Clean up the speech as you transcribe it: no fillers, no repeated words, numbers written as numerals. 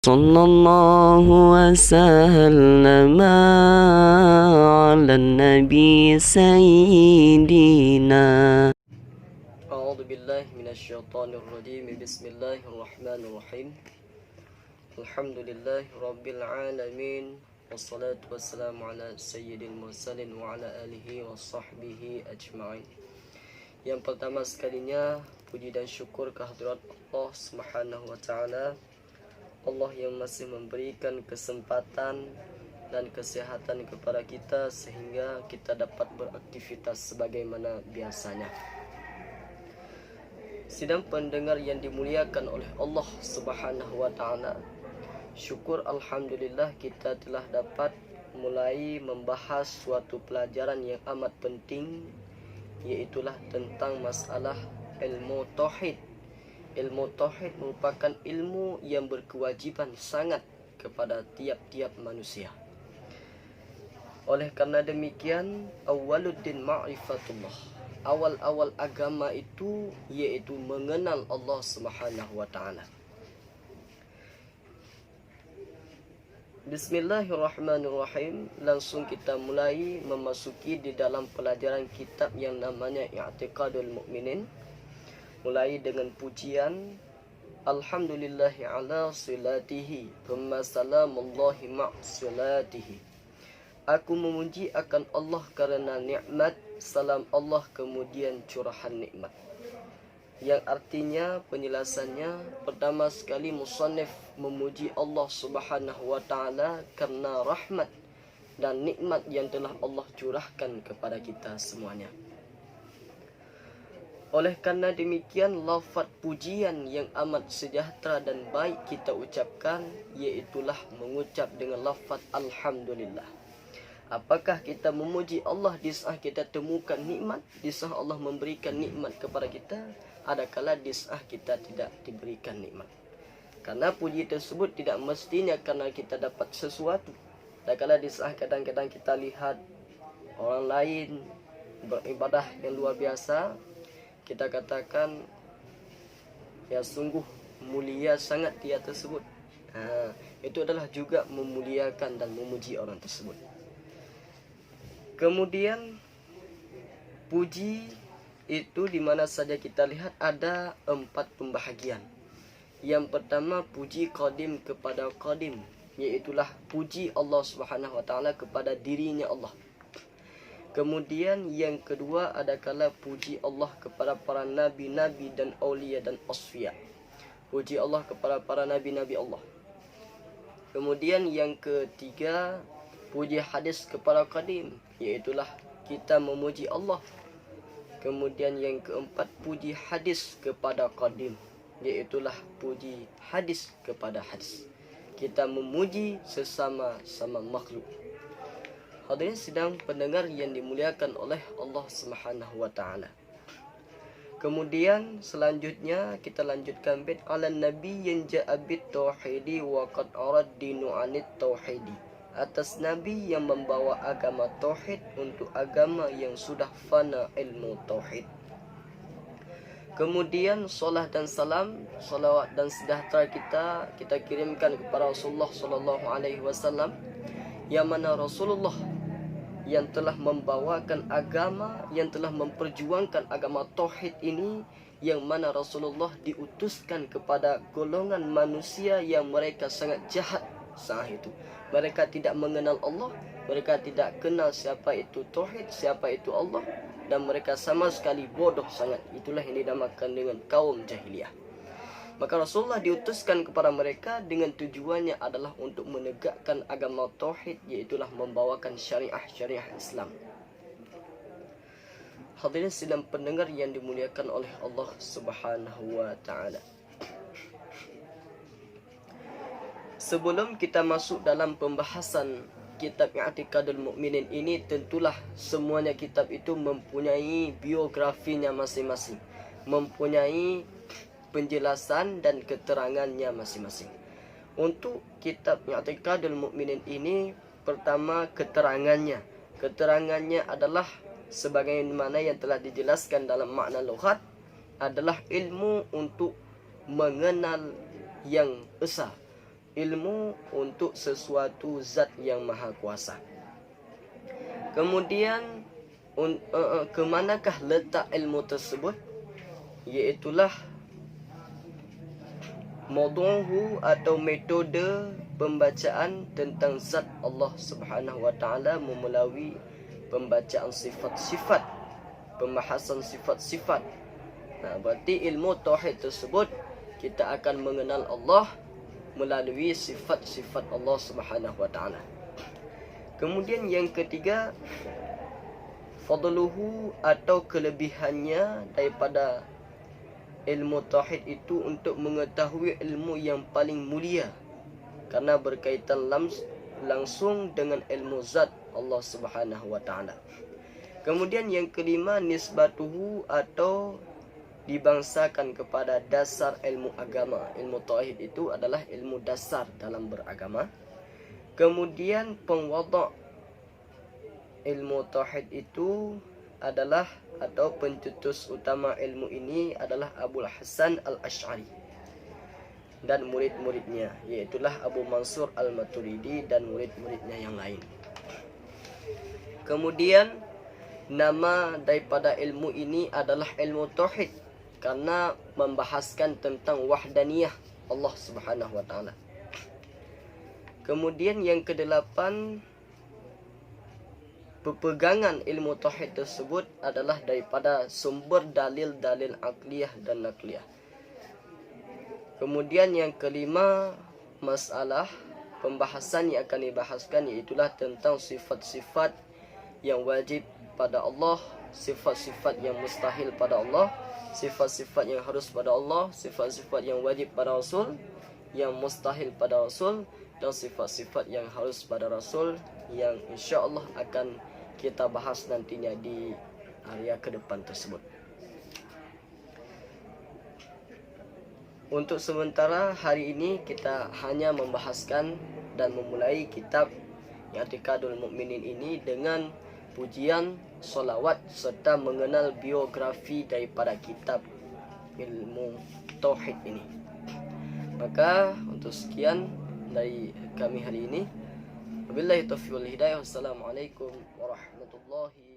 صلى الله وسلم على النبي سيدنا. أعوذ بالله من الشيطان الرجيم. بسم الله الرحمن الرحيم. الحمد لله رب العالمين، والصلاة والسلام على سيد المرسلين وعلى آله وصحبه أجمعين. Yang pertama sekalinya, puji dan syukur kehadirat Allah Subhanahu wa Ta'ala, Allah yang masih memberikan kesempatan dan kesehatan kepada kita sehingga kita dapat beraktivitas sebagaimana biasanya. Sidang pendengar yang dimuliakan oleh Allah Subhanahu wa Ta'ala, syukur alhamdulillah kita telah dapat mulai membahas suatu pelajaran yang amat penting, yaitulah tentang masalah ilmu tauhid. Ilmu tauhid merupakan ilmu yang berkewajiban sangat kepada tiap-tiap manusia. Oleh karena demikian, awwaluddin ma'rifatullah. Awal-awal agama itu yaitu mengenal Allah Subhanahu wa Ta'ala. Bismillahirrahmanirrahim. Langsung kita mulai memasuki di dalam pelajaran kitab yang namanya I'tiqadul Mu'minin. Mulai dengan pujian Alhamdulillahi ala silatihi thumma salamullahi ma'silatihi. Aku memuji akan Allah karena nikmat, salam Allah kemudian curahan nikmat. Yang artinya penjelasannya, pertama sekali musannif memuji Allah Subhanahu wa Ta'ala karena rahmat dan nikmat yang telah Allah curahkan kepada kita semuanya. Oleh karena demikian, lafaz pujian yang amat sejahtera dan baik kita ucapkan iaitulah mengucap dengan lafaz alhamdulillah. Apakah kita memuji Allah di saat kita temukan nikmat, di saat Allah memberikan nikmat kepada kita, adakala di saat kita tidak diberikan nikmat. Karena puji tersebut tidak mestinya karena kita dapat sesuatu. Adakala di saat kadang-kadang kita lihat orang lain beribadah yang luar biasa, kita katakan, ya sungguh mulia sangat dia tersebut. Itu adalah juga memuliakan dan memuji orang tersebut. Kemudian puji itu di mana saja kita lihat ada 4 pembahagian. Yang pertama, puji qadim kepada qadim, yaitulah puji Allah Subhanahu wa Ta'ala kepada dirinya Allah. Kemudian yang kedua adalah puji Allah kepada para nabi-nabi dan aulia dan asfiya. Puji Allah kepada para nabi-nabi Allah. Kemudian yang ketiga, puji hadis kepada qadim, yaitulah kita memuji Allah. Kemudian yang keempat, puji hadis kepada qadim, yaitulah puji hadis kepada hadis. Kita memuji sesama-sama makhluk. Hadirin sidang pendengar yang dimuliakan oleh Allah Subhanahu wa Ta'ala. Kemudian selanjutnya kita lanjutkan bait ala nabi yang ja'a bit tauhidi wa qad arad dinu anit tauhidi. Atas nabi yang membawa agama tauhid untuk agama yang sudah fana ilmu tauhid. Kemudian salat dan salam, salawat dan sejahtera kita kirimkan kepada Rasulullah sallallahu alaihi wasallam, yang mana Rasulullah yang telah membawakan agama, yang telah memperjuangkan agama tauhid ini, yang mana Rasulullah diutuskan kepada golongan manusia yang mereka sangat jahat saat itu. Mereka tidak mengenal Allah, mereka tidak kenal siapa itu tauhid, siapa itu Allah, dan mereka sama sekali bodoh sangat. Itulah yang dinamakan dengan kaum jahiliyah. Maka Rasulullah diutuskan kepada mereka dengan tujuannya adalah untuk menegakkan agama tauhid, yaitulah membawakan syariah Islam. Hadirin sidang pendengar yang dimuliakan oleh Allah Subhanahu wa Ta'ala. Sebelum kita masuk dalam pembahasan kitab I'tiqadul Mu'minin ini, tentulah semuanya kitab itu mempunyai biografinya masing-masing, mempunyai penjelasan dan keterangannya masing-masing. Untuk kitab I'tiqadul Mu'minin ini, pertama keterangannya. Keterangannya adalah sebagaimana yang telah dijelaskan dalam makna lughat, adalah ilmu untuk mengenal yang esa, ilmu untuk sesuatu zat yang maha kuasa. Kemudian kemanakah letak ilmu tersebut? Iaitulah mawdu'uhu atau metode pembacaan tentang zat Allah Subhanahu wa taala melalui pembacaan sifat-sifat, pembahasan sifat-sifat. Nah, berarti ilmu tauhid tersebut kita akan mengenal Allah melalui sifat-sifat Allah Subhanahu wa taala. Kemudian yang ketiga, fadluhu atau kelebihannya daripada ilmu tauhid itu untuk mengetahui ilmu yang paling mulia, karena berkaitan langsung dengan ilmu zat Allah Subhanahu wa taala. Kemudian yang kelima, nisbatuhu atau dibangsakan kepada dasar ilmu agama. Ilmu tauhid itu adalah ilmu dasar dalam beragama. Kemudian pengwadha' ilmu tauhid itu adalah atau pencetus utama ilmu ini adalah Abul Hasan Al-Asy'ari dan murid-muridnya, yaitulah Abu Mansur Al-Maturidi dan murid-muridnya yang lain. Kemudian nama daripada ilmu ini adalah ilmu tauhid karena membahaskan tentang wahdaniyah Allah Subhanahu wa taala. Kemudian yang kedelapan, pepegangan ilmu tauhid tersebut adalah daripada sumber dalil-dalil akliyah dan nakliyah. Kemudian yang kelima, masalah pembahasan yang akan dibahaskan iaitulah tentang sifat-sifat yang wajib pada Allah, sifat-sifat yang mustahil pada Allah, sifat-sifat yang harus pada Allah, sifat-sifat yang wajib pada Rasul, yang mustahil pada Rasul, dan sifat-sifat yang harus pada Rasul, yang insya-Allah akan kita bahas nantinya di area ke depan tersebut. Untuk sementara hari ini kita hanya membahaskan dan memulai kitab I'tiqadul Mu'minin ini dengan pujian, solawat serta mengenal biografi daripada kitab ilmu tauhid ini. Maka untuk sekian dari kami hari ini. Wabillahi taufiq wal hidayah. Wassalamualaikum warahmatullahi